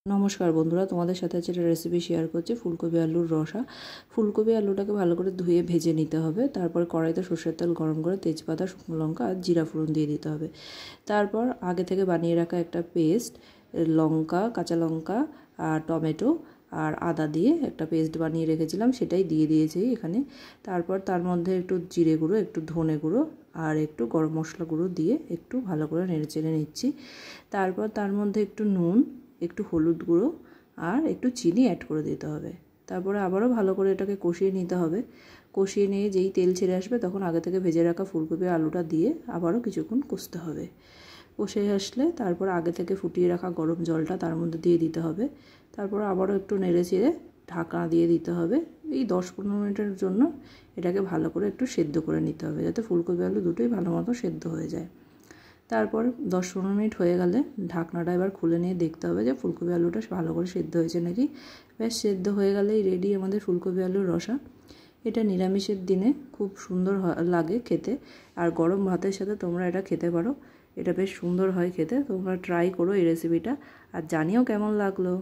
নমস্কার বন্ধুরা, তোমাদের সাথে আজকে একটা রেসিপি শেয়ার করছি ফুলকপি আলুর রসা। ফুলকপি আলুটাকে ভালো করে ধুয়ে ভেজে নিতে হবে। তারপর কড়াইতে সরষের তেল গরম করে তেজপাতা, শুকনো লঙ্কা আর জিরা ফোড়ন দিয়ে দিতে হবে। তারপর আগে থেকে বানিয়ে রাখা একটা পেস্ট, লঙ্কা, কাঁচা লঙ্কা আর টমেটো আর আদা দিয়ে একটা পেস্ট বানিয়ে রেখেছিলাম, সেটাই দিয়ে দিয়েছি এখানে। তারপর তার মধ্যে একটু জিরে গুঁড়ো, একটু ধনে গুঁড়ো আর একটু গরম মশলা গুঁড়ো দিয়ে একটু ভালো করে নেড়ে চেড়ে নিচ্ছি। তারপর তার মধ্যে একটু নুন, একটু হলুদ গুঁড়ো আর একটু চিনি অ্যাড করে দিতে হবে। তারপরে আবারও ভালো করে এটাকে কষিয়ে নিতে হবে। কষিয়ে নিয়ে যেই তেল ছেড়ে আসবে তখন আগে থেকে ভেজে রাখা ফুলকপি আলুটা দিয়ে আবারও কিছুক্ষণ কষতে হবে। কষে আসলে তারপর আগে থেকে ফুটিয়ে রাখা গরম জলটা তার মধ্যে দিয়ে দিতে হবে। তারপর আবারও একটু নেড়ে চেড়ে ঢাকনা দিয়ে দিতে হবে। এই 10-15 মিনিটের জন্য এটাকে ভালো করে একটু সেদ্ধ করে নিতে হবে, যাতে ফুলকপি আলু দুটোই ভালো মতো সেদ্ধ হয়ে যায়। তারপর 10-15 মিনিট হয়ে গেলে ঢাকনাটা এবার খুলে নিয়ে দেখতে হবে যে ফুলকপি আলুটা ভালো করে সেদ্ধ হয়েছে নাকি। বেশ সেদ্ধ হয়ে গেলেই রেডি আমাদের ফুলকপি আলুর রসা। এটা নিরামিষের দিনে খুব সুন্দর লাগে খেতে, আর গরম ভাতের সাথে তোমরা এটা খেতে পারো। এটা বেশ সুন্দর হয় খেতে, তোমরা ট্রাই করো এই রেসিপিটা আর জানিও কেমন লাগলো।